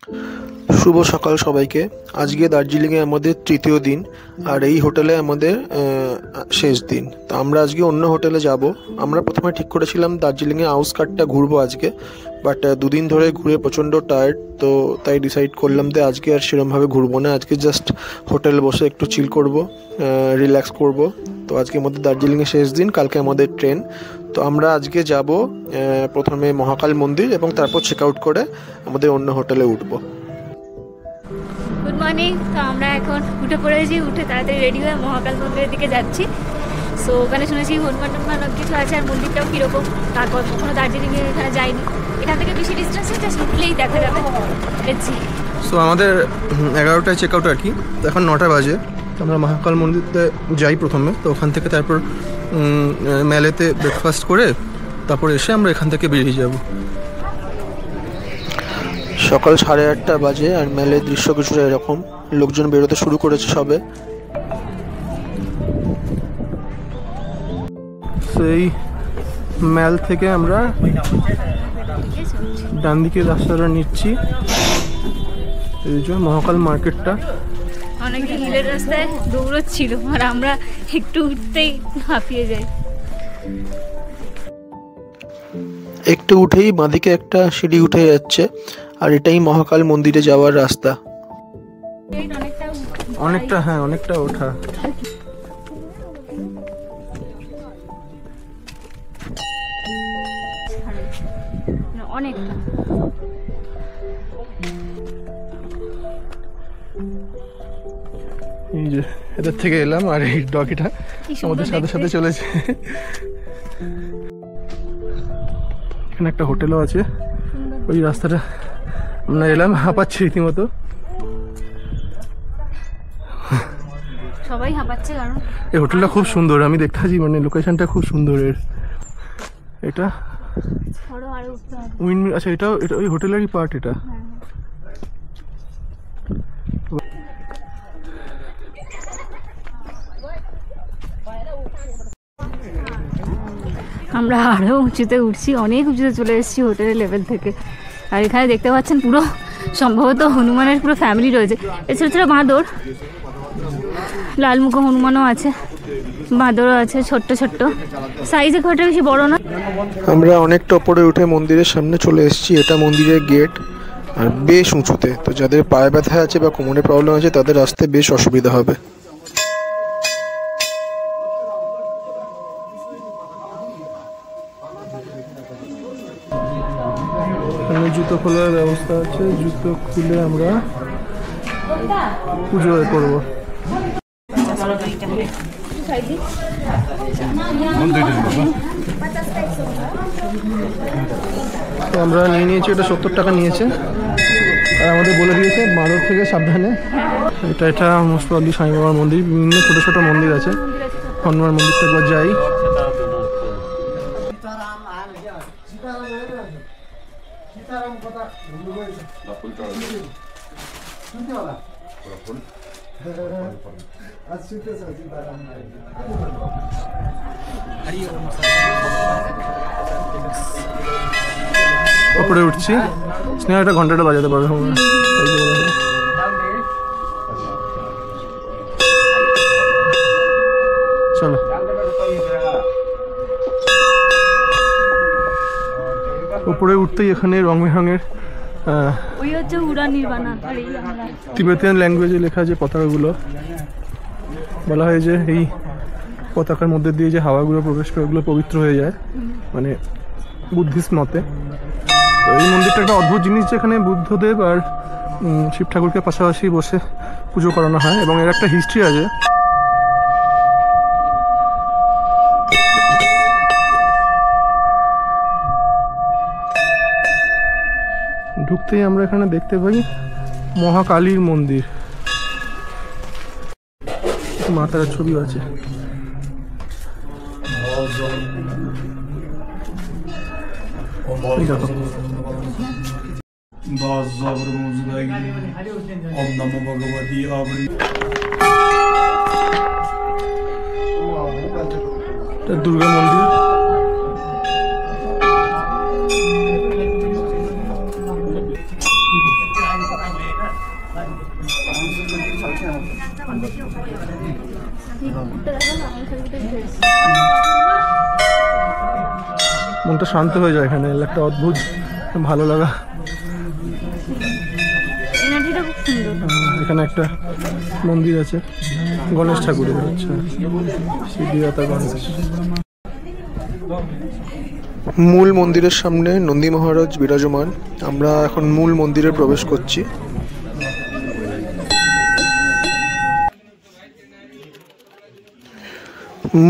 শুভ সকাল সবাইকে। আজকে দার্জিলিংয়ে আমাদের তৃতীয় দিন, আর এই হোটেলে আমাদের শেষ দিন। তো আমরা আজকে অন্য হোটেলে যাব। আমরা প্রথমে ঠিক করেছিলাম দার্জিলিংয়ে আউটস্কার্টটা ঘুরবো আজকে, বাট দুদিন ধরে ঘুরে প্রচণ্ড টায়ার্ড, তো তাই ডিসাইড করলাম যে আজকে আর সেরমভাবে ঘুরবো না। আজকে জাস্ট হোটেলে বসে একটু চিল করব, রিল্যাক্স করব। তো আজকে আমাদের দার্জিলিংয়ে শেষ দিন, কালকে আমাদের ট্রেন। তো আমরা আজকে যাব প্রথমে মহাকাল মন্দির এবং তারপর চেক আউট করে আমাদের অন্য হোটেলে উঠবো। Good morning. তো আমরা এখন উঠে পড়েছি, উঠে তাড়াতাড়ি রেডি হয়ে মহাকাল মন্দিরের দিকে যাচ্ছি। সো ওখানে শুনেছি হনুমান অনেক কিছু আছে, আর মন্দিরটাও কীরকম তারপর কখনো দার্জিলিংয়ে এখানে যাইনি। এখান থেকে বেশি ডিস্টেন্সে জাস্ট উঠলেই দেখা যাবে। দেখছি। সো আমাদের 11টায় চেক আউট আর কি, তো এখন 9টা বাজে। আমরা মহাকাল মন্দিরতে যাই প্রথমে, তো ওখান থেকে তারপর মেলেতে ব্রেকফাস্ট করে তারপর এসে আমরা এখান থেকে বেরিয়ে যাব। সকাল 8:30 বাজে, আর মেলের দৃশ্য কিছুটা এরকম। লোকজন বেরোতে শুরু করেছে সবে। সেই মেল থেকে আমরা ডান দিকে রাস্তাটা নিচ্ছি, এই যে মহাকাল মার্কেটটা। অনেকে হিলের রাস্তায় দৌড়চ্ছিল, আর আমরা একটু উঠতেই হাঁপিয়ে যাই। একটু উঠেই বাঁদিকে একটা সিঁড়ি উঠে যাচ্ছে, আর এটাই মহাকাল মন্দিরে যাওয়ার রাস্তা। অনেকটা অনেকটা ওঠা। অনেকটা এই যে এদের থেকে এলাম, আর এই ডগিটা আমাদের সাথে সাথে চলেছে। এখানে একটা হোটেলও আছে, ওই রাস্তাটা আমরা এলাম। হাঁপাচ্ছি রীতিমতো, সবাই হাঁপাচ্ছে কারণ এই হোটেলটা খুব সুন্দর। আমি দেখতেছি, মানে লোকেশনটা খুব সুন্দর এর। এটা উইন্ডমিল, আচ্ছা এটা ওই হোটেলেরই পার্ট এটা। আমরা আরও উঁচুতে উঠছি, অনেক উঁচুতে চলে এসেছি হোটেলের লেভেল থেকে। আর এখানে দেখতে পাচ্ছেন পুরো সম্ভবত হনুমানের পুরো ফ্যামিলি রয়েছে। এছাড়া ছোটো বাঁদর, লালমুখো হনুমানও আছে, বাঁদরও আছে ছোট্ট ছোট্ট সাইজে, ঘরটা বেশি বড় না। আমরা অনেকটা ওপরে উঠে মন্দিরের সামনে চলে এসেছি। এটা মন্দিরের গেট, আর বেশ উঁচুতে। তো যাদের পায়ে ব্যথা আছে বা কোমরে প্রবলেম আছে তাদের আসতে বেশ অসুবিধা হবে। জুতো খোলার ব্যবস্থা আছে, জুতো খুলে আমরা পুজো করবো। তো আমরা নিয়ে নিয়েছি, এটা 70 টাকা নিয়েছে, আর আমাদের বলে দিয়েছে বাঁদর থেকে সাবধানে। এটা মোস্ট প্রবাবলি সাই বাবার মন্দির। বিভিন্ন ছোটো ছোটো মন্দির আছে। হনুমান মন্দিরটা একবার যাই। উপরে উঠছি, স্নেহা একটা ঘন্টাটা বাজাতে পারবে। চলো উপরে উঠতেই এখানে রং বেরঙের তিবেতিয়ান ল্যাঙ্গুয়েজে লেখা যে পতাকাগুলো, বলা হয় যে এই পতাকার মধ্যে দিয়ে যে হাওয়াগুলো প্রবেশ করে ওগুলো পবিত্র হয়ে যায়, মানে বুদ্ধিস্ট মতে। তো এই মন্দিরটা একটা অদ্ভুত জিনিস, যেখানে বুদ্ধদেব আর শিব ঠাকুরকে পাশাপাশি বসে পুজো করানো হয়, এবং এর একটা হিস্ট্রি আছে। ঢুকতেই আমরা এখানে দেখতে পাই মহাকালীর মন্দির, মাতার ছবি আছে। দেখো দুর্গা মন্দির। মনটা শান্ত হয়ে যায় এখানে, একটা অদ্ভুত ভালো লাগা। এখানে একটা মন্দির আছে গণেশ ঠাকুরের। আচ্ছা, সিদ্ধিদাতা গণেশ। মূল মন্দিরের সামনে নন্দী মহারাজ বিরাজমান। আমরা এখন মূল মন্দিরে প্রবেশ করছি।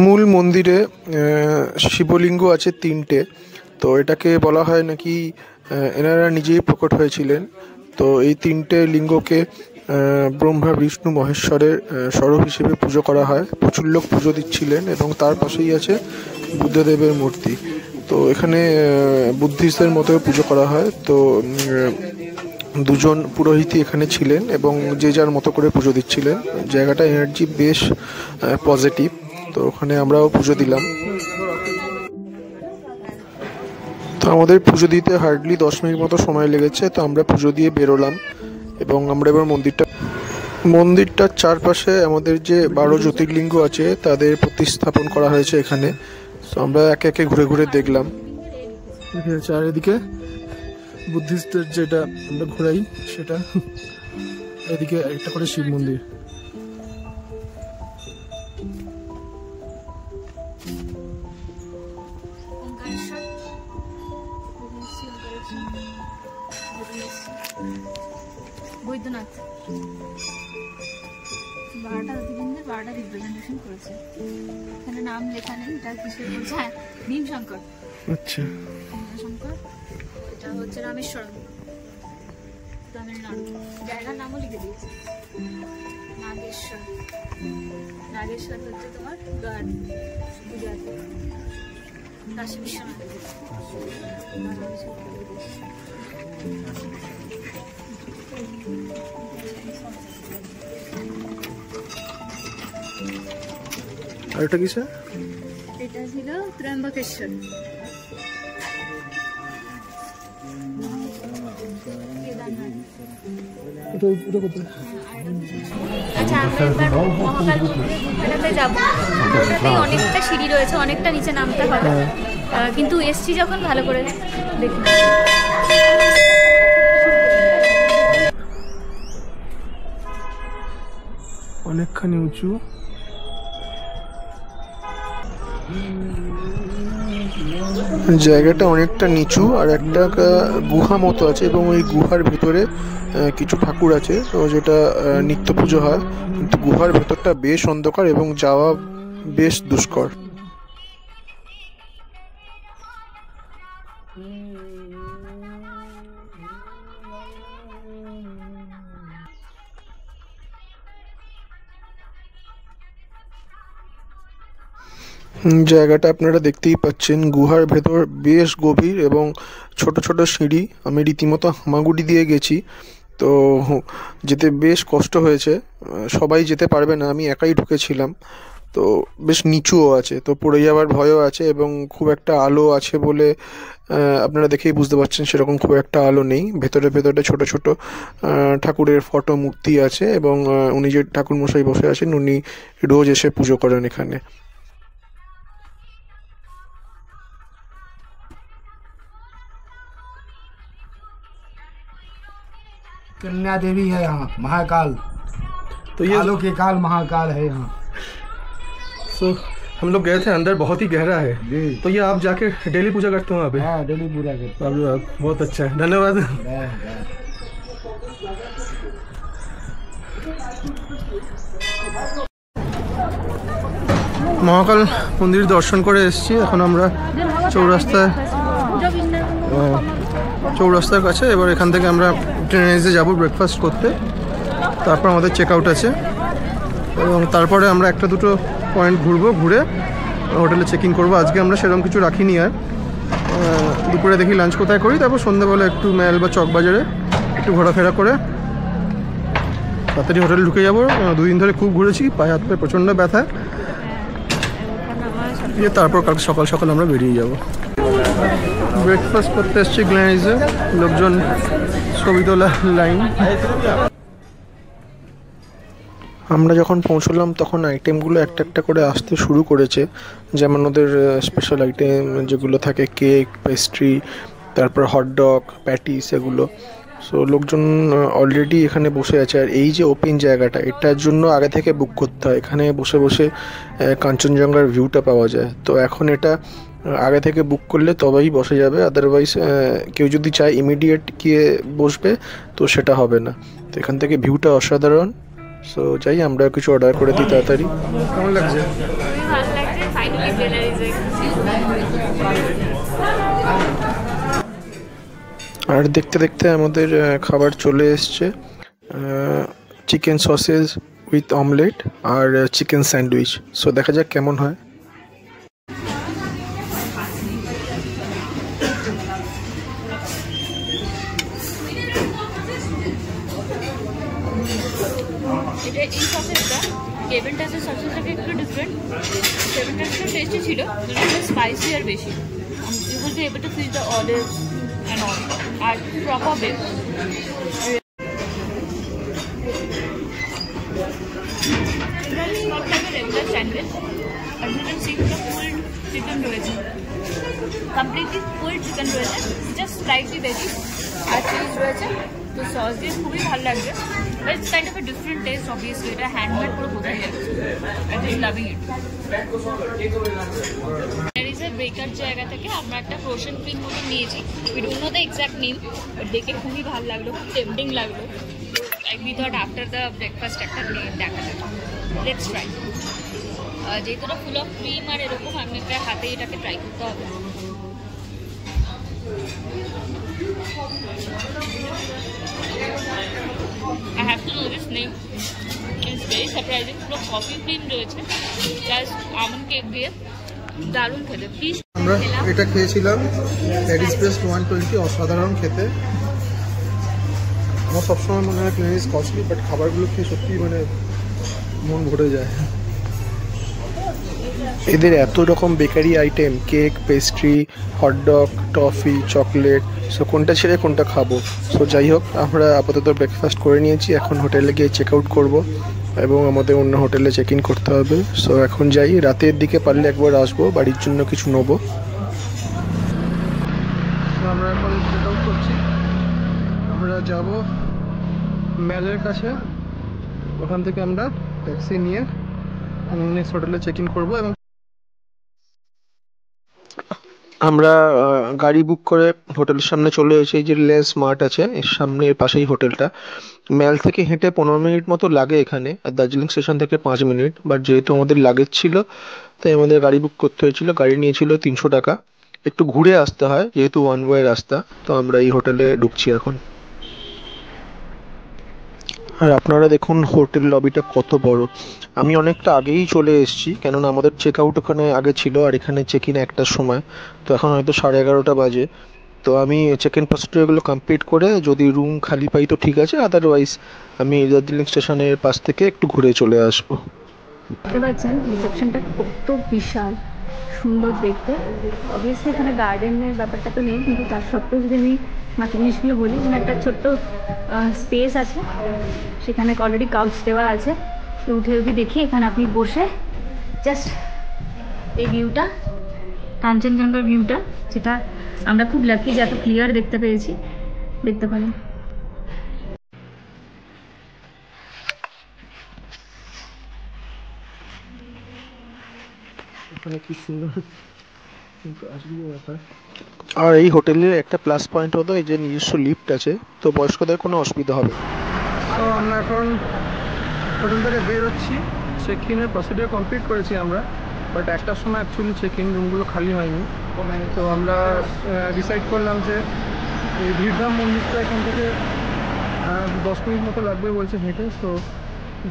মূল মন্দিরে শিবলিঙ্গ আছে 3টে। তো এটাকে বলা হয় নাকি এনারা নিজেই প্রকট হয়েছিলেন। তো এই 3টে লিঙ্গকে ব্রহ্মা বিষ্ণু মহেশ্বরের স্বরূপ হিসেবে পুজো করা হয়। প্রচুর লোক পুজো দিচ্ছিলেন এবং তার পাশেই আছে বুদ্ধদেবের মূর্তি। তো এখানে বুদ্ধিস্টদের মতো পুজো করা হয়। তো দুজন পুরোহিতই এখানে ছিলেন এবং যে যার মতো করে পুজো দিচ্ছিলেন। জায়গাটা এনার্জি বেশ পজিটিভ। তো ওখানে আমরাও পুজো দিলাম। তো আমাদের পুজো দিতে হার্ডলি 10 মিনিট মতো সময় লেগেছে। তো আমরা পুজো দিয়ে বেরোলাম এবং আমরা এবার মন্দিরটার চারপাশে আমাদের যে 12 জ্যোতির্লিঙ্গ আছে তাদের প্রতিস্থাপন করা হয়েছে এখানে। তো আমরা একে একে ঘুরে ঘুরে দেখলাম। আর এদিকে বুদ্ধিস্টদের যেটা আমরা ঘোরাই সেটা, এদিকে একটা করে শিব মন্দির। বৈদ্যনাথ 12টা জ্যোতির্লিঙ্গের 12টা রিপ্রেজেন্টেশন করেছে। এখানে নাম লেখা নেই, এটা কিসের বলছে? হ্যাঁ, ভীমশঙ্কর। আচ্ছা, ভীমশঙ্কর। এটা হচ্ছে রামেশ্বরম, তামিলনাড়ু। জায়গার নামও লিখে দিয়েছে। নাগেশ্বর। নাগেশ্বর হচ্ছে তোমার গুজরাট। কাশী বিশ্বনাথ। আর এটা কিসে? এটা ছিল ত্রয়ম্বকেশ্বর। আচ্ছা, আমরা এবার মহাকাল মন্দিরে যাবো। ওটাতেই অনেকটা সিঁড়ি রয়েছে, অনেকটা নিচে নামতে হবে, কিন্তু এসছি যখন ভালো করে দেখি। অনেকখানি উঁচু। জায়গাটা অনেকটা নিচু আর একটা গুহা মতো আছে এবং ওই গুহার ভেতরে কিছু ঠাকুর আছে। তো যেটা নিত্য পুজো হয়, কিন্তু গুহার ভেতরটা বেশ অন্ধকার এবং যাওয়া বেশ দুষ্কর। জায়গাটা আপনারা দেখতেই পাচ্ছেন, গুহার ভেতর বেশ গভীর এবং ছোট ছোট সিঁড়ি। আমি রীতিমতো হামাগুড়ি দিয়ে গেছি, তো যেতে বেশ কষ্ট হয়েছে। সবাই যেতে পারবে না, আমি একাই ঢুকেছিলাম। তো বেশ নিচুও আছে, তো পড়ে যাওয়ার ভয়ও আছে এবং খুব একটা আলো আছে বলে আপনারা দেখেই বুঝতে পারছেন সেরকম খুব একটা আলো নেই। ভেতরে ভেতরে ছোট ছোট ঠাকুরের ফটো মূর্তি আছে এবং উনি যে ঠাকুর মশাই বসে আছেন উনি রোজ এসে পুজো করেন এখানে। कन्या देवी है यहाँ, महाकाल। तो ये कालों के काल महाकाल है यहाँ। तो हम लोग गए थे अंदर, बहुत ही गहरा है जी। तो ये आप जाके डेली पूजा करते हो वहाँ पे? हाँ, डेली पूजा करते आप बहुत अच्छा है, धन्यवाद। মহাকাল মন্দির দর্শন করে এসেছি। এখন আমরা চৌরাস্তার কাছে। এবার এখান থেকে আমরা ট্রেনে যাব ব্রেকফাস্ট করতে। তারপর আমাদের চেক আউট আছে এবং তারপরে আমরা একটা দুটো পয়েন্ট ঘুরবো, ঘুরে হোটেলে চেক ইন করবো। আজকে আমরা সেরকম কিছু রাখিনি, আর দুপুরে দেখি লাঞ্চ কোথায় করি। তারপর সন্ধ্যাবেলা একটু মেল বা চকবাজারে একটু ঘোরাফেরা করে তাড়াতাড়ি হোটেলে ঢুকে যাবো। 2 দিন ধরে খুব ঘুরেছি, পায়ে হাত পায়ে প্রচণ্ড ব্যথা। তারপর কালকে সকাল সকাল আমরা বেরিয়ে যাব। ব্রেকফাস্ট করতে এসেছি গ্ল্যানিজে, লোকজন ছবি তোলা লাইন। আমরা যখন পৌঁছলাম তখন আইটেমগুলো একটা একটা করে আসতে শুরু করেছে, যেমন ওদের স্পেশাল আইটেম যেগুলো থাকে, কেক, পেস্ট্রি, তারপর হটডগ, প্যাটিস, এগুলো। সো লোকজন অলরেডি এখানে বসে আছে। আর এই যে ওপেন জায়গাটা, এটার জন্য আগে থেকে বুক করতে হয়। এখানে বসে বসে কাঞ্চনজঙ্ঘার ভিউটা পাওয়া যায়। তো এখন এটা আগে থেকে বুক করলে তবেই বসে যাবে, আদারওয়াইজ কেউ যদি চায় ইমিডিয়েট গিয়ে বসবে তো সেটা হবে না। তো এখান থেকে ভিউটা অসাধারণ। সো যাই, আমরা কিছু অর্ডার করে দিই তাড়াতাড়ি। কেমন লাগছে? খুবই ভালো লাগছে, ফাইনালি ট্রেলার এসে আর দেখতে দেখতে আমাদের খাবার চলে এসছে। চিকেন সসেজ উইথ অমলেট আর চিকেন স্যান্ডউইচ। সো দেখা যাক কেমন হয়। এটা এই সসেসটা কেভেন টাসের সসেস থেকে একটু ডিফারেন্ট। কেভেন টাসটা টেস্টি ছিল, কিন্তু স্পাইসি আর বেশি। You will be able to feel the olives and all, আর proper bake. Not like regular sandwich. আর you can see the full chicken রয়েছে, কমপ্লিটলি ফুল চিকেন রয়েছে, জাস্ট স্লাইটলি ভেজি আর cheese রয়েছে। তো সস দিয়ে খুবই ভালো লাগছে। But it's kind of a different taste, obviously. It's handmade পুরো বোঝা যাচ্ছে। I'm just loving it. There is a baker জায়গা থেকে আমরা একটা ফ্রোজেন ক্রিম মতো নিয়েছি। We don't know the exact name, but দেখে খুবই ভালো লাগলো, খুব টেম্পটিং লাগলো। We thought after the breakfast একটা নিয়ে দেখা যাক। Let's try. যেহেতু এটা ফুল অফ ক্রিম আর এরকম, আমি একটা হাতে এটাকে ট্রাই করতে হবে। I have to know this name. It's very surprising. পুরো কফি ক্রিম রয়েছে, জাস্ট আমন্ড কেক দিয়ে দারুণ খেতে। প্লিজ, আমরা এটা খেয়েছিলাম প্যারিস বেস্ট 120, অসাধারণ খেতে। আমার সবসময় মনে হয় প্যারিস কস্টলি, বাট খাবারগুলো খেয়ে সত্যি মানে মন ভরে যায়। এদের এত রকম bakery item, cake, pastry, hot dog, toffee, chocolate. So কোনটা ছেড়ে কোনটা খাবো। সো যাই হোক, আমরা আপাতত ব্রেকফাস্ট করে নিয়েছি। এখন হোটেলে গিয়ে চেক আউট করবো এবং আমাদের অন্য হোটেলে চেক ইন করতে হবে। সো এখন যাই, রাতের দিকে পারলে একবার আসবো, বাড়ির জন্য কিছু নেবো। আমরা এখন চেক আউট করছি। আমরা যাব ম্যালের কাছে, ওখান থেকে আমরা ট্যাক্সি নিয়ে নেক্সট হোটেলে চেক ইন করবো। এবং আমরা গাড়ি বুক করে হোটেলের সামনে চলে এসেছি। যে লেস মার্ট আছে এর সামনে, এর পাশেই হোটেলটা। ম্যাল থেকে হেঁটে 15 মিনিট মতো লাগে এখানে, আর দার্জিলিং স্টেশন থেকে 5 মিনিট। বাট যেহেতু আমাদের লাগেজ ছিল তাই আমাদের গাড়ি বুক করতে হয়েছিল। গাড়ি নিয়েছিল 300 টাকা। একটু ঘুরে আসতে হয় যেহেতু ওয়ান ওয়ে রাস্তা। তো আমরা এই হোটেলে ঢুকছি এখন। আর আপনারা দেখুন হোটেল লবিটা কত বড়। আমি অনেকটা আগেই চলে এসেছি, কেননা আমাদের চেক আউট ওখানে আগে ছিল আর এখানে চেক ইন 1টার সময়। তো এখন হয়তো 11:30 বাজে। তো আমি চেক ইন প্রসিডিওরগুলো কমপ্লিট করে যদি রুম খালি পাই তো ঠিক আছে, আদারওয়াইজ আমি দার্জিলিং স্টেশনের পাশ থেকে একটু ঘুরে চলে আসবো। দেখতে পাচ্ছেন রিসেপশনটা কত বিশাল সুন্দর দেখতে। অবভিয়াসলি এখানে গার্ডেনের ব্যাপারটা তো নেই, কিন্তু তার সত্ত্বেও যদি আমি বাকি জিনিসগুলো বলি, এখানে একটা ছোট্ট স্পেস আছে, সেখানে অলরেডি কাউচ দেওয়া আছে। তো উঠে যদি দেখি, এখানে আপনি বসে জাস্ট এই ভিউটা, কাঞ্চনজঙ্ঘার ভিউটা, যেটা আমরা খুব লাকি যে এত ক্লিয়ার দেখতে পেয়েছি, দেখতে পারেন। কি সুন্দর। আর এই হোটেলের একটা প্লাস পয়েন্ট হলো এই যে নিজস্ব লিফট আছে, তো বয়স্কদের কোনো অসুবিধা হবে। তো আমরা এখন হোটেল থেকে বেরোচ্ছি। চেক ইনের প্রসিডিওর কমপ্লিট করেছি আমরা, বাট 1টার সময় অ্যাকচুয়ালি চেক ইন রুমগুলো খালি হয়নি। তো আমরা ডিসাইড করলাম যে এই ভিড়ধাম মন্দিরটা এখান থেকে 10 মিনিট মতো লাগবে বলছে হেঁটে। তো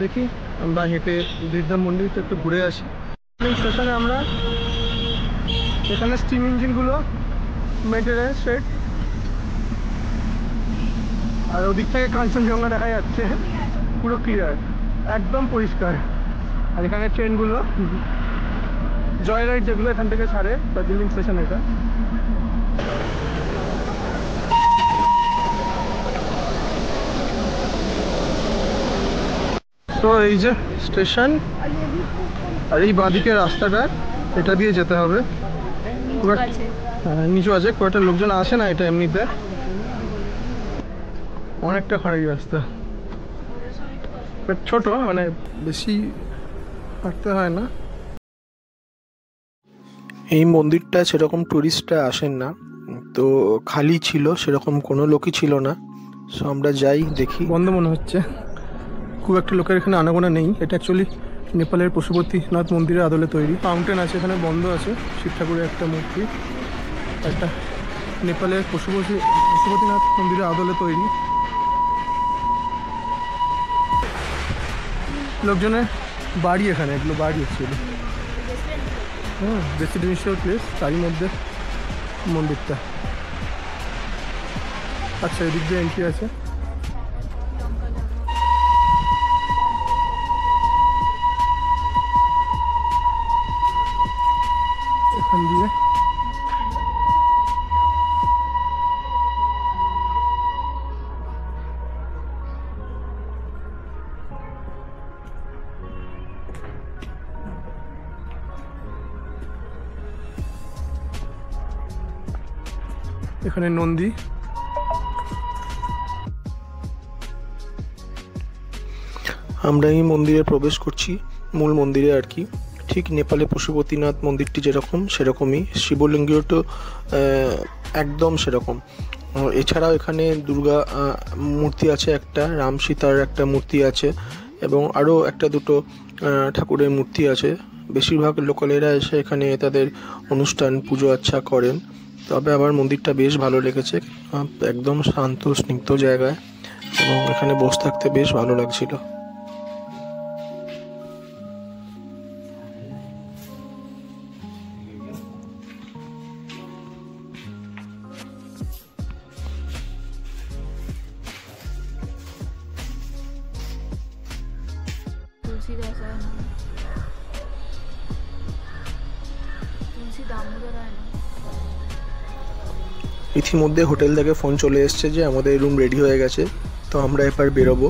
দেখি আমরা হেঁটে ভিড়ধাম মন্দিরটা একটু ঘুরে আসি। স্টেশনে আমরা এখানে স্টিম ইঞ্জিনগুলো মেনটেনেন্স সেট, আর ওদিক থেকে কাঞ্চনজঙ্ঘা দেখা যাচ্ছে পুরো ক্লিয়ার, একদম পরিষ্কার। আর এখানে ট্রেনগুলো জয় রাইড যেগুলো এখান থেকে ছাড়ে দার্জিলিং স্টেশন, এটা তো এই যে স্টেশন, আর এই বাঁদিকে রাস্তাটা, এটা দিয়ে যেতে হবে। হ্যাঁ নিচু আছে, খুব একটা লোকজন আসে না এটা এমনিতে, অনেকটা খারাপ রাস্তা, ছোট মানে বেশি হাঁটতে হয় না। এই মন্দিরটা সেরকম টুরিস্টরা আসেন না, তো খালি ছিল, সেরকম কোনো লোকই ছিল না। সো আমরা যাই, দেখি। বন্ধ মনে হচ্ছে, খুব একটা লোকের এখানে আনাগোনা নেই। এটা অ্যাকচুয়ালি নেপালের পশুপতিনাথ মন্দিরের আদলে তৈরি। ফাউন্টেন আছে এখানে, বন্ধ আছে। শিব ঠাকুরের একটা মূর্তি, একটা নেপালের পশুপতিনাথ মন্দিরের আদলে তৈরি। লোকজনের বাড়ি এখানে, এগুলো বাড়ি অ্যাকচুয়ালি। হ্যাঁ, রেসিডেন্সিয়াল প্লেস, তারই মধ্যে মন্দিরটা। আচ্ছা, এদিক দিয়ে এন্ট্রি আছে। এখান দিয়ে এখানে নন্দী। আমরা এই মন্দিরে প্রবেশ করছি, মূল মন্দিরে আর কি। ঠিক নেপালে পশুপতিনাথ মন্দিরটি যেরকম সেরকমই, শিবলিঙ্গটা একদম সেরকম। এছাড়াও এখানে দুর্গা মূর্তি আছে, একটা রাম সীতার একটা মূর্তি আছে, এবং আরও একটা দুটো ঠাকুরের মূর্তি আছে। বেশিরভাগ লোকালেরা এসে এখানে তাদের অনুষ্ঠান পুজো আচ্ছা করেন। তবে আমার মন্দিরটা বেশ ভালো লেগেছে, একদম শান্ত স্নিগ্ধ জায়গায়, এবং এখানে বসে থাকতে বেশ ভালো লাগছিল। ইতিমধ্যে হোটেল থেকে ফোন চলে এসছে যে আমাদের রুম রেডি হয়ে গেছে, তো আমরা এবার বেরোবো,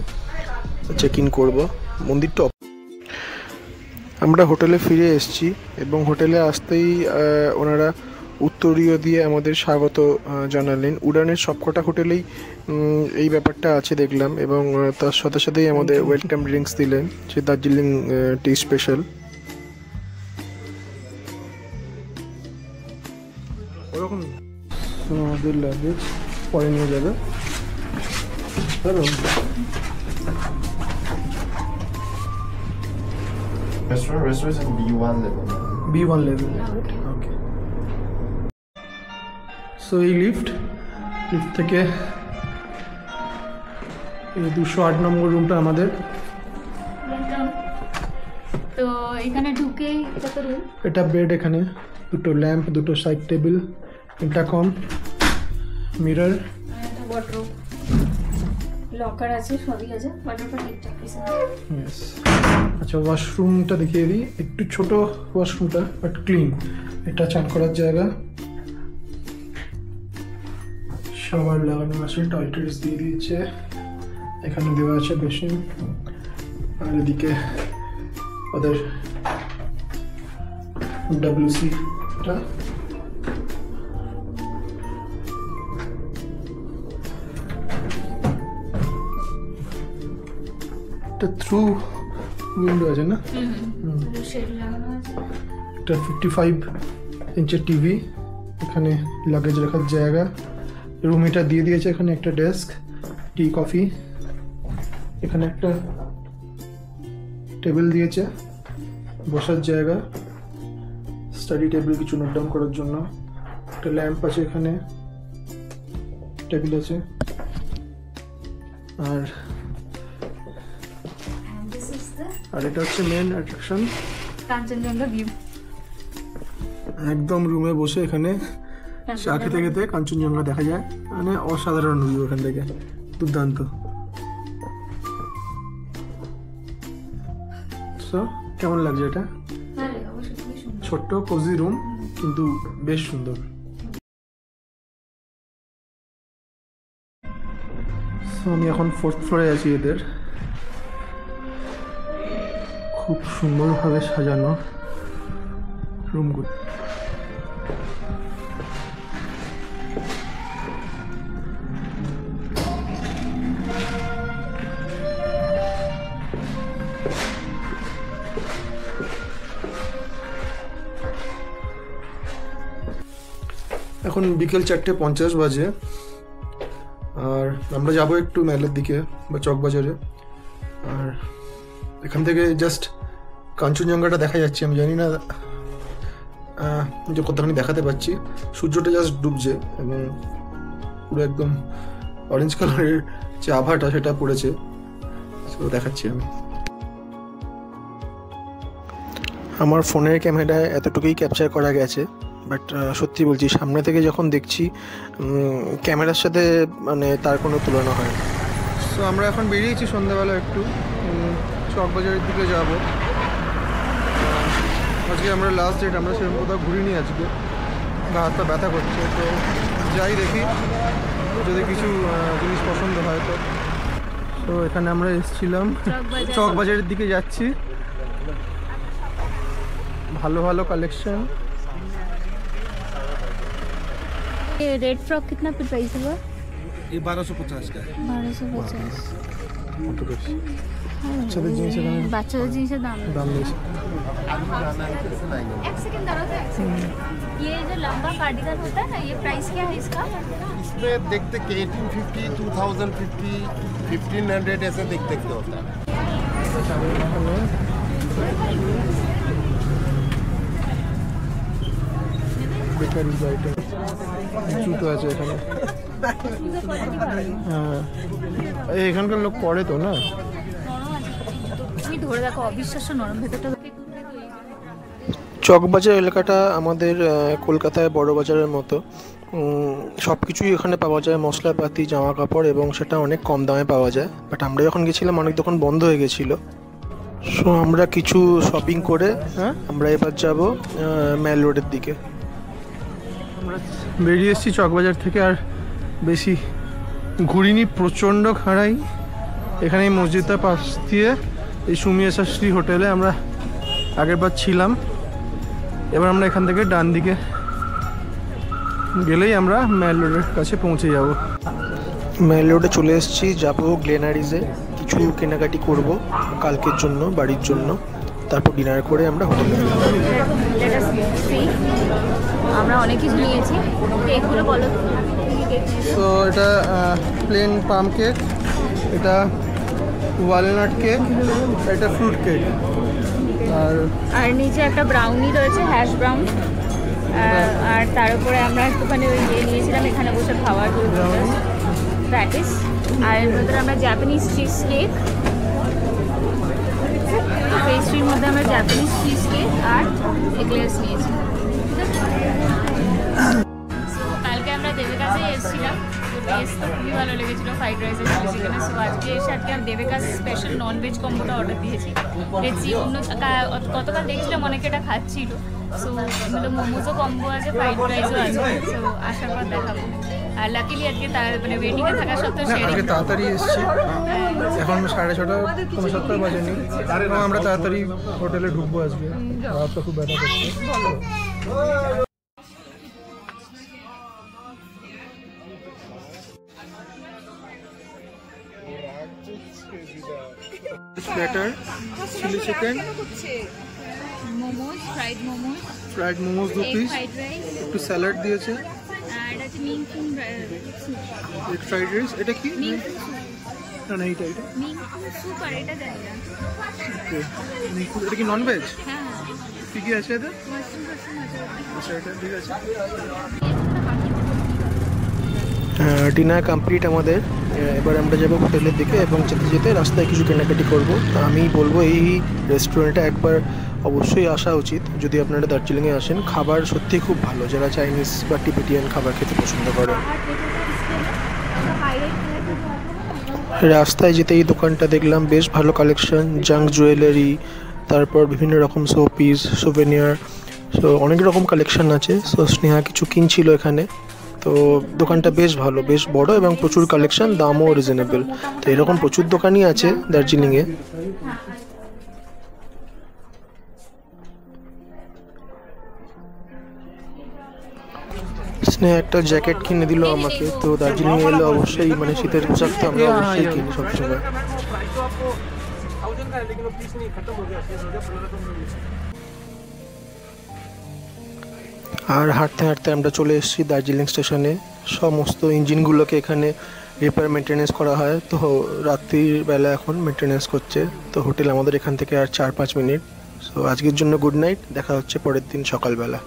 চেক ইন করবো। মন্দিরটা আমরা হোটেলে ফিরে এসেছি, এবং হোটেলে আসতেই ওনারা উত্তরীয় দিয়ে আমাদের স্বাগত জানালেন। উড়ানের সবকটা হোটেলেই এই ব্যাপারটা আছে দেখলাম, এবং তার সাথে সাথেই আমাদের ওয়েলকাম ড্রিঙ্কস দিলেন, যে দার্জিলিং টি স্পেশাল। ওরকম আমাদের লাগেজ পরে নিয়ে যাবে। Restaurant is in B1 level. B1 level. Okay. So এই লিফট থেকে এই 208 নম্বর রুমটা আমাদের। তো এখানে ঢুকেই এটা তো রুম। এটা বেড, এখানে দুটো ল্যাম্প, দুটো সাইড টেবিল, ইন্টারকম, মিরর, একটা ওয়ার্ডরোব, লকার আছে, সবই আছে। ওয়ার্ডরোবটা ঠিকঠাক আছে। ইয়েস। আচ্ছা, ওয়াশরুমটা দেখিয়ে দিই। একটু ছোট ওয়াশরুমটা, বাট ক্লিন। এটা চান করার জায়গা, শাওয়ার লাগানো আছে, টয়লেটস দিয়ে দিয়েছে, এখানে দেওয়া আছে বেসিন, আর এদিকে ওদের WC-টা। এটা থ্রু উইন্ডো আছে না? এটা 55 ইঞ্চের টিভি, এখানে লাগেজ রাখার জায়গা, রুম এটা দিয়ে দিয়েছে। এখানে একটা ডেস্ক, টি কফি, এখানে একটা টেবিল দিয়েছে, বসার জায়গা, স্টাডি টেবিল, কিছু নোট ডাউন করার জন্য। একটা ল্যাম্প আছে, এখানে টেবিল আছে, আর এটা হচ্ছে মেন অ্যাট্রাকশন, কাঞ্চনজঙ্ঘা ভিউ। একদম রুমে বসে এখানে চা খেতে খেতে কাঞ্চনজঙ্ঘা দেখা যায়, মানে অসাধারণ ভিউ এখান থেকে, দুর্দান্ত। সো কেমন লাগছে এটা? ছোট্ট কোজি রুম, কিন্তু বেশ সুন্দর। সো আমি এখন 4th ফ্লোরে আছি এদের। খুব সুন্দরভাবে সাজানো রুমগুলো। এখন বিকেল 4:50 বাজে, আর আমরা যাব একটু মেলের দিকে বা চকবাজারে। আর এখান থেকে জাস্ট কাঞ্চনজঙ্ঘাটা দেখা যাচ্ছে। আমি জানি না যে কতখানি দেখাতে পাচ্ছি। সূর্যটা জাস্ট ডুবছে এবং পুরো একদম অরেঞ্জ কালারের যে আভাটা সেটা পড়েছে, তো দেখাচ্ছি আমি। আমার ফোনের ক্যামেরায় এতটুকুই ক্যাপচার করা গেছে, বাট সত্যি বলছি সামনে থেকে যখন দেখছি ক্যামেরার সাথে মানে তার কোনো তুলনা হয় না। সো আমরা এখন বেরিয়েছি সন্ধ্যাবেলা একটু চকবাজারের দিকে যাব। আজকে আমরা লাস্ট ডেট, আমরা সেরকম কোথাও ঘুরিনি আজকে, গা হাতটা ব্যথা করছে। তো যাই দেখি যদি কিছু জিনিস পছন্দ হয় তো। তো এখানে আমরা এসেছিলাম, চকবাজারের দিকে যাচ্ছি। ভালো ভালো কালেকশন। ये रेड फ्रॉक कितना प्राइस हुआ? ये 1250 का है। 1250। বাচ্চাদের জিনিস এখানে বাচ্চাদের জিনিসের দাম বেশি। एक सेकंड दादा, एक सेकंड। ये जो लंबा कार्डिगन होता है ना, ये प्राइस क्या है इसका? इसमें देखते कि 1850, 2050, 1500 ऐसे देख देखते होता है। বেকারি আইটেম জুতো আছে এখানে। হ্যাঁ, এখানকার লোক পরে তো না। তুমি ধরে দেখো, অবিশ্বাস্য নরম ভেতরটা। চকবাজার এলাকাটা আমাদের কলকাতায় বড় বাজারের মতো। সব কিছুই এখানে পাওয়া যায়, মশলাপাতি, জামা কাপড়, এবং সেটা অনেক কম দামে পাওয়া যায়। বাট আমরা যখন গেছিলাম অনেক দোকান বন্ধ হয়ে গেছিলো। সো আমরা কিছু শপিং করে আমরা এবার যাব মেল রোডের দিকে। আমরা বেরিয়ে এসেছি চকবাজার থেকে, আর বেশি ঘুরিনি, প্রচণ্ড খাড়াই। এখানে এই মসজিদটার পাশ দিয়ে এই সুমিয়া শাস্ত্রী হোটেলে আমরা আগেরবার ছিলাম। এবার আমরা এখান থেকে ডান দিকে গেলেই আমরা মেল রোডের কাছে পৌঁছে যাব। মেল রোডে চলে এসেছি, যাবো গ্লেনারিজে, কিছু কেনাকাটি করব কালকের জন্য, বাড়ির জন্য। তারপর ডিনার করে আমরা হোটেলে যাব। আমরা অনেক কিছু নিয়েছি, কেকগুলো বলো। তো এটা প্লেন পাম কেক, এটা ওয়ালনাট কেক, এটা ফ্রুট কেক, আর নিচে একটা ব্রাউনি রয়েছে, হ্যাশ ব্রাউন। আর তার উপরে আমরা একটুখানি ওই ইয়ে নিয়েছিলাম এখানে বসে খাওয়ার জন্য, প্যাটিস। আর এর ভেতরে আমরা জাপানিজ চিজ কেক, পেস্ট্রির মধ্যে আমরা জাপানিজ চিজ কেক আর এগলেস নিয়েছি। কালকে আমরা দেবিকাসে এসেছিলাম, টেস্ট তো খুবই ভালো লেগেছিলো ফ্রাইড রাইসের চিকেনে। সো আজকে এসে আজকে আমি দেবিকাস স্পেশাল ননভেজ কম্বোটা অর্ডার দিয়েছি। দেখছি অন্য গতকাল দেখছিলাম অনেকে এটা খাচ্ছিল। সো মোমোজও কম্বো আছে, ফ্রাইড রাইসও আছে। সো আসার পর দেখাবো। আর লাকিলি আজকে মানে ওয়েটিংয়ে থাকা সত্ত্বেও আজকে তাড়াতাড়ি এসেছি, এখন 6:30 বাজেনি। আমরা তাড়াতাড়ি হোটেলে ঢুকবো আজকে, রাতটা খুব ব্যথা করছে। Platter, chilli chicken, momos, fried momos 2 piece, fried rice, একটু স্যালাড দিয়েছে, আর আছে মিং ফুং স্যুপ। Egg fried rice. এটা কি? মিং ফুং না না, এটা মিং ফুং স্যুপ, আর এটা জানি না। এটা কি ননভেজ? হ্যাঁ, কি কি আছে এতে? মাশরুম আছে। আচ্ছা, এটা ঠিক আছে। ডিনার কমপ্লিট আমাদের। এবার আমরা যাবো হোটেলের দিকে, এবং যেতে যেতে রাস্তায় কিছু কেনাকাটি করবো। আমি বলবো এই রেস্টুরেন্টে একবার অবশ্যই আসা উচিত যদি আপনারা দার্জিলিংয়ে আসেন। খাবার সত্যি খুব ভালো, যারা চাইনিজ বা টিবেটিয়ান খাবার খেতে পছন্দ করে। রাস্তায় যেতে এই দোকানটা দেখলাম, বেশ ভালো কালেকশন, জাঙ্ক জুয়েলারি, তারপর বিভিন্ন রকম শোপিস, সোভেনিয়ার, সো অনেক রকম কালেকশন আছে। সো স্নেহা কিছু কিনছিল এখানে। তো দোকানটা বেশ ভালো, বেশ বড়, এবং প্রচুর কালেকশন, দামও রিজনেবল। তো এরকম প্রচুর দোকানই আছে দার্জিলিংয়ে। স্নেহা একটা জ্যাকেট কিনে দিল আমাকে। তো দার্জিলিং এলে অবশ্যই মানে শীতের পোশাক তো আমরা অবশ্যই কিনি সবসময়। আর হাঁটতে হাঁটতে আমরা চলে এসেছি দার্জিলিং স্টেশনে। সমস্ত ইঞ্জিনগুলোকে এখানে রিপেয়ার মেনটেনেন্স করা হয়। তো রাত্রির বেলা এখন মেনটেনেন্স করছে। তো হোটেল আমাদের এখান থেকে আর 4-5 মিনিট। সো আজকের জন্য গুড নাইট, দেখা হচ্ছে পরের দিন সকালবেলা।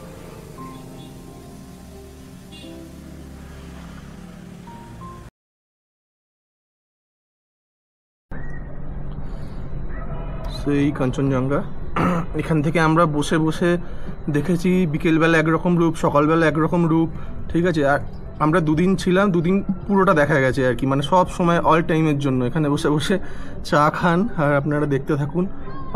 এই কাঞ্চনজঙ্ঘা, এখান থেকে আমরা বসে বসে দেখেছি বিকেলবেলা একরকম রূপ, সকালবেলা একরকম রূপ, ঠিক আছে। আর আমরা দুদিন ছিলাম, দুদিন পুরোটা দেখা গেছে আর কি, মানে সব সময় অল টাইমের জন্য এখানে বসে বসে চা খান আর আপনারা দেখতে থাকুন।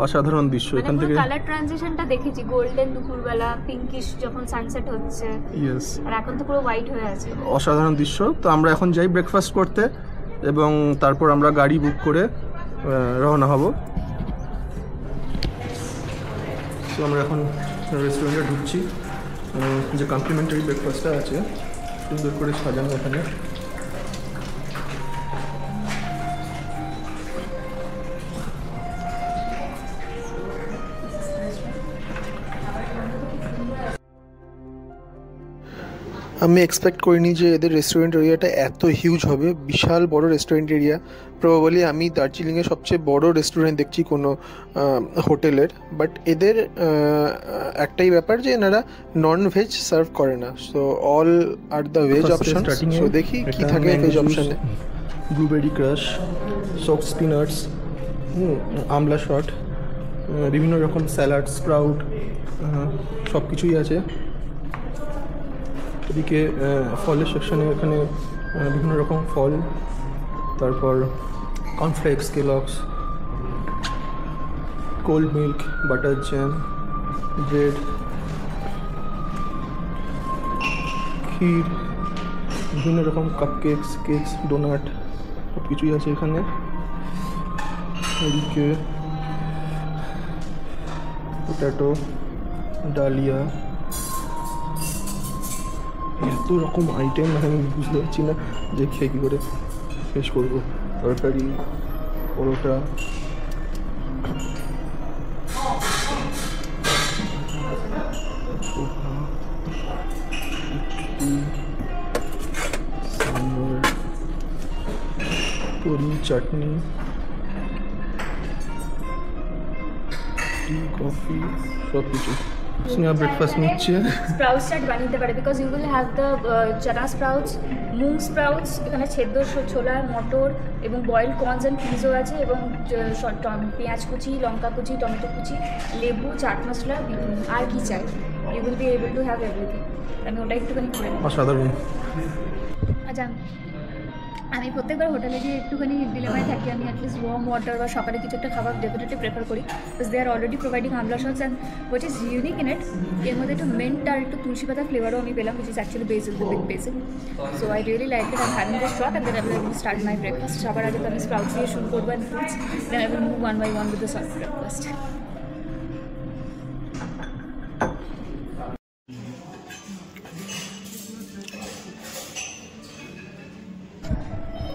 অসাধারণ দৃশ্য এখান থেকে। কালার ট্রানজিশনটা দেখেছি, গোল্ডেন দুপুরবেলা, পিঙ্কিশ যখন সানসেট হচ্ছে, ইয়েস, আর এখন তো পুরো হোয়াইট হয়ে আছে। অসাধারণ দৃশ্য। তো আমরা এখন যাই ব্রেকফাস্ট করতে এবং তারপর আমরা গাড়ি বুক করে রওনা হব। তো আমরা এখন রেস্টুরেন্টে ঢুকছি। যে কমপ্লিমেন্টারি ব্রেকফাস্টটা আছে সুন্দর করে সাজানো এখানে। আমি এক্সপেক্ট করিনি যে এদের রেস্টুরেন্ট এরিয়াটা এত হিউজ হবে, বিশাল বড় রেস্টুরেন্ট এরিয়া। প্রবাবলি আমি দার্জিলিংয়ে সবচেয়ে বড় রেস্টুরেন্ট দেখছি কোনো হোটেলের। বাট এদের একটাই ব্যাপার যে এনারা নন ভেজ সার্ভ করে না, so all are the veg option. So দেখি কী থাকে ভেজ অপশানে। ব্লুবেরি ক্রাশ, সফট স্পিনাটস, আমলা শট, বিভিন্ন রকম স্যালাড, স্প্রাউট, সব কিছুই আছে। এদিকে ফলের সেকশানে এখানে বিভিন্ন রকম ফল, তারপর cornflakes, Kellogg's, cold milk, butter jam, bread, kheer, বিভিন্ন রকম কাপকেকস, কেকস, ডোনাট, সব কিছুই আছে এখানে। এদিকে পোট্যাটো, ডালিয়া, এত রকম আইটেম আমি বুঝতে পারছি না যে খেয়ে কী করে শেষ করবো। তরকারি, পরোটা, সাম্বার, পুরি, চাটনি, টি, কফি, সব কিছু। স্নেহা ব্রেকফাস্ট নিচ্ছে। স্প্রাউটস চাট বানিয়ে পারে, because you will have the chana sprouts, moong sprouts, এখানে সেদ্ধ ছোলা, মটর এবং বয়েলড কর্নস অ্যান্ড পিসও আছে, এবং পেঁয়াজ কুচি, লঙ্কা কুচি, টমেটো কুচি, লেবু, চাট মশলা, আর কি চাই, you will be able to have everything. আমি ওটা একটুখানি করে নিই। অসাধারণ। আচ্ছা, আমি প্রত্যেকবার হোটেলে গিয়ে একটুখানি ডিলেমায় থাকি, আমি অ্যাটলিস্ট ওয়ার্ম ওয়াটার বা সকালে কিছু একটা খাবার ডেফিনেটলি প্রেফার করি, because they are already providing amla shots and what is unique in it, এর মধ্যে একটু মিন্ট আর একটু তুলসী পাতা ফ্লেভারও আমি পেলাম, which is actually basil, the big basil. So I really liked it. I'm having this shot and then I will start my breakfast. সবার আগে তো আমি স্প্রাউটস দিয়ে শুরু করবো and fruits, then I will move one by one with the soft breakfast.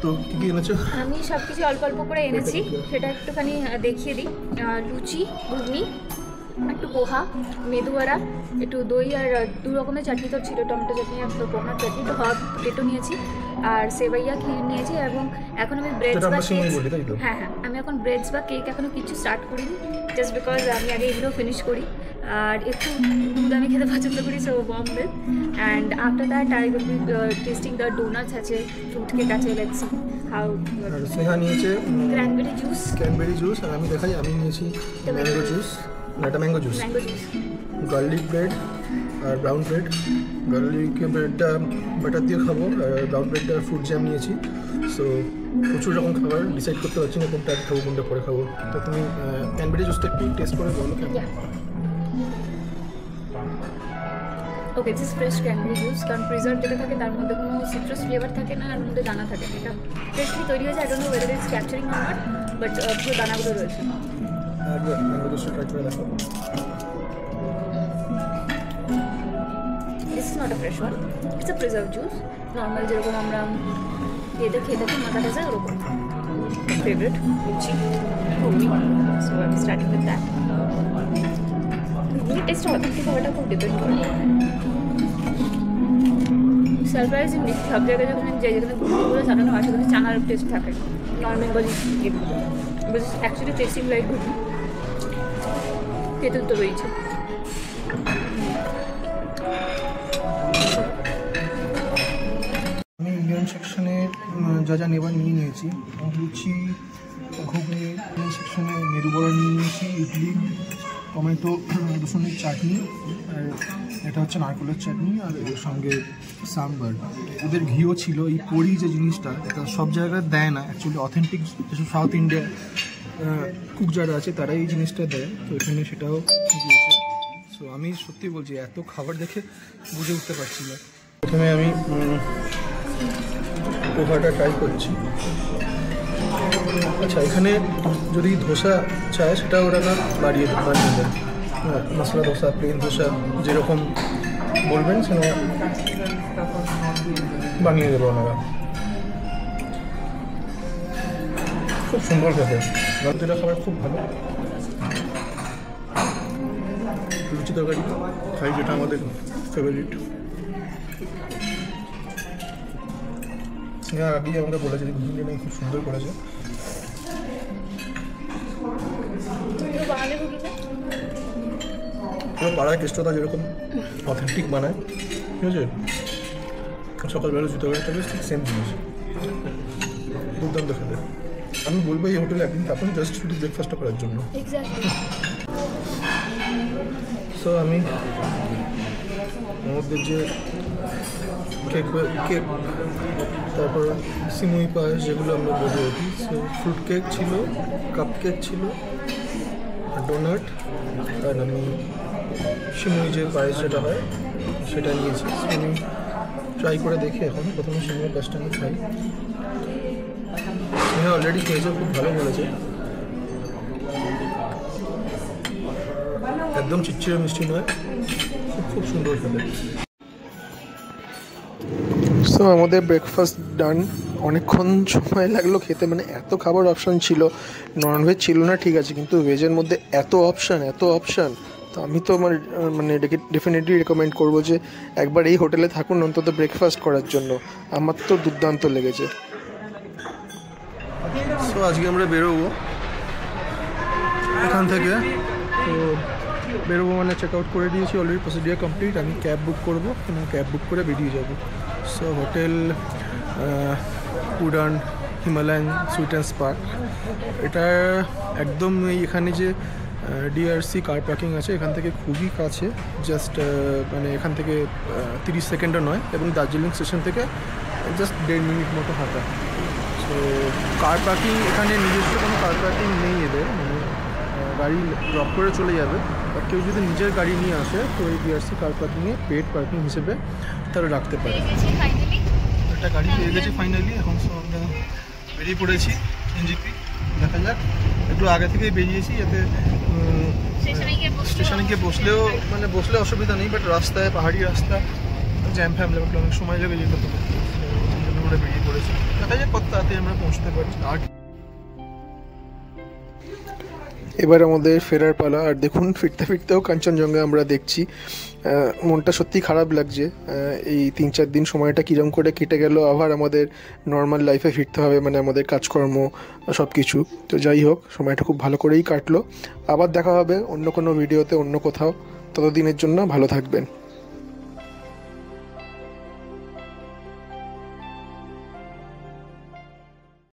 তো কী কী এনেছো? আমি সব কিছু অল্প অল্প করে এনেছি, সেটা একটুখানি দেখিয়ে দিই। লুচি, ঘুগনি, একটু পোহা, মেদুয়ারা, একটু দই, আর 2 রকমের চাটনি তো ছিল, টমেটো চাটনি আর কোকোনাট চাটনি, তো হট পটেটো নিয়েছি, আর সেবাইয়া ক্ষীর নিয়েছি, এবং এখন আমি ব্রেডস বা কেক, হ্যাঁ, আমি এখন ব্রেডস বা কেক এখনও কিছু স্টার্ট করিনি, জাস্ট বিকজ আমি আগে এগুলো ফিনিশ করি। আর একটু দুধ আমি খেতে পছন্দ করি, so warm milk, and after that I will be testing the doughnuts আছে, ফ্রুট কেক আছে, লেটস সি হাউ। স্নেহা নিয়েছে ক্র্যানবেরি জুস, আর আমি দেখাই আমি নিয়েছি ম্যাঙ্গো জুস, এটা ম্যাঙ্গো জুস, গার্লিক ব্রেড আর ব্রাউন ব্রেড। গার্লিক ব্রেডটা বাটার দিয়ে খাবো, আর ব্রাউন ব্রেডটা ফ্রুট জ্যাম নিয়েছি। সো প্রচুর রকম খাবার, ডিসাইড করতে পারছি না কোনটা খাবো কোনটা পরে খাবো। তো তুমি ক্র্যানবেরি জুসটা একটু টেস্ট করে বলো কেমন। ওকে, দিস ফ্রেশ ক্র্যানবেরি জুস, কারণ প্রিজার্ভ যেটা থাকে তার মধ্যে কোনো সিট্রাস ফ্লেভার থাকে না, আর মধ্যে দানা থাকে না। এটা ফ্রেশলি তৈরি হয়েছে, I don't know whether it's capturing or not, but পুরো দানাগুলো রয়েছে। আর ম্যাঙ্গো জুসটা ট্রাই করে দেখো। This this is not a fresh one, it's a preserve juice. Normal যেরকম আমরা খেতে থাকি মাথা টাজা ওরকম। Favourite luchi ghugni, so I am starting with that. Ghugni test authentic হওয়াটা খুব ডিপেন্ড করে। সারপ্রাইজিংলি সব জায়গায় যেখানে ঘুগনিগুলো সাজানো হয় সেখানে চানার টেস্ট থাকে, non Bengali but actually tasting like ghugni. খেতে তো রয়েছে। আমি ইন্ডিয়ান সেকশনে যা যা নেবার নিয়ে নিয়েছি, লুচি ঘুগনি। ইন্ডিয়ান সেকশনে মেরু বড়া নিয়ে নিয়েছি, ইডলি, টমেটো রসুনের চাটনি, আর এটা হচ্ছে নারকেলের চাটনি, আর এর সঙ্গে সাম্বার। ওদের ঘিও ছিল। এই পরি যে জিনিসটা, এটা সব জায়গায় দেয় না অ্যাকচুয়ালি। অথেন্টিক যেসব সাউথ ইন্ডিয়া কুক যারা আছে তারাই এই জিনিসটা দেয়, তো এখানে সেটাও দিয়েছে। সো আমি সত্যি বলছি, এত খাবার দেখে বুঝে উঠতে পারছি না। প্রথমে আমি পোহাটা ট্রাই করছি। আচ্ছা, এখানে যদি ধোসা চায় সেটা ওরা না বানিয়ে দেয়। মশলা ধোসা, প্লেন ধোসা যেরকম বলবেন সেটা বানিয়ে দেবো ওনারা। খুব সুন্দর খেতে, রাত্রিটা খাবার খুব ভালো। লুচি তরকারি খাই, যেটা আমাদের ফেভারিট। আগেই আমরা বলেছি যে ঘুগনি নাকি খুব সুন্দর করেছে। পাড়ায় কেষ্টটা যেরকম অথেন্টিক বানায়, ঠিক আছে, সকালবেলা লুচি তরকারি থাকবে ঠিক সেম জিনিস, দুর্দান্ত খেতে। আমি বলবো এই হোটেলে একদিন থাকুন, জাস্ট শুধু ব্রেকফাস্টটা করার জন্য। সো আমি আমাদের যে কেক, তারপর সিমুই পায়েস যেগুলো আমরা বলে থাকি, সো ফ্রুট কেক ছিল, কাপ কেক ছিল, ডোনাট, আর আমি সিমুই যে পায়েস যেটা হয় সেটা নিয়েছি। আমি ট্রাই করে দেখি এখন। প্রথমে সিমুই পায়েসটা আমি খাই। হ্যাঁ, অলরেডি খেয়েছে, খুব ভালো বলেছে। একদম চিটচিটে মিষ্টি নয়, খুব সুন্দর খেতে। সো আমাদের ব্রেকফাস্ট ডান। অনেকক্ষণ সময় লাগলো খেতে, মানে এত খাবার অপশান ছিল। ননভেজ ছিল না ঠিক আছে, কিন্তু ভেজের মধ্যে এত অপশান। তো আমি তো মানে ডেফিনেটলি রেকমেন্ড করবো যে একবার এই হোটেলে থাকুন অন্তত ব্রেকফাস্ট করার জন্য। আমার তো দুর্দান্ত লেগেছে। সো আজকে আমরা বেরোবো এখান থেকে। তো বেরোবো মানে চেক আউট করে দিয়েছি অলরেডি, প্রসিডিওর কমপ্লিট। আমি ক্যাব বুক করবো এবং ক্যাব বুক করে বেরিয়ে যাব। So hotel Udan Himalayan sweet and spa, এটা একদম এখানে যে ডিআরসি কার পার্কিং আছে এখান থেকে খুবই কাছে, জাস্ট মানে এখান থেকে 30 সেকেন্ডও নয়, এবং দার্জিলিং স্টেশন থেকে জাস্ট 1.5 মিনিট মতো হাঁটা। সো কার পার্কিং এখানে নিজস্ব কোনো কার পার্কিং নেই এদের, মানে গাড়ি ড্রপ করে চলে যাবে। আর কেউ যদি নিজের গাড়ি নিয়ে আসে তো এই ডিআরসি কার পার্কিংয়ে পেড পার্কিং হিসেবে তারা রাখতে পারে। একটা গাড়ি পেয়ে গেছে ফাইনালি। এখন সব আমরা বেরিয়ে পড়েছি এনজিপি। দেখা যাক, একটু আগে থেকেই বেরিয়েছি যাতে স্টেশনে গিয়ে বসলে অসুবিধা নেই, বাট রাস্তায় পাহাড়ি রাস্তা জ্যাম ফ্যাম লাগলে অনেক সময় লেগে যেতে পারে। আমরা বেরিয়ে পড়েছি, দেখা যাক কত তাড়াতাড়ি আমরা পৌঁছতে পারি। এবার আমাদের ফেরার পালা। আর দেখুন, ফিরতেও কাঞ্চনজঙ্ঘা আমরা দেখছি। মনটা সত্যি খারাপ লাগছে। এই 3-4 দিন সময়টা কীরকম করে কেটে গেল। আবার আমাদের নর্মাল লাইফে ফিরতে হবে, মানে আমাদের কাজকর্ম সব কিছু। তো যাই হোক, সময়টা খুব ভালো করেই কাটলো। আবার দেখা হবে অন্য কোনো ভিডিওতে, অন্য কোথাও। ততদিনের জন্য ভালো থাকবেন।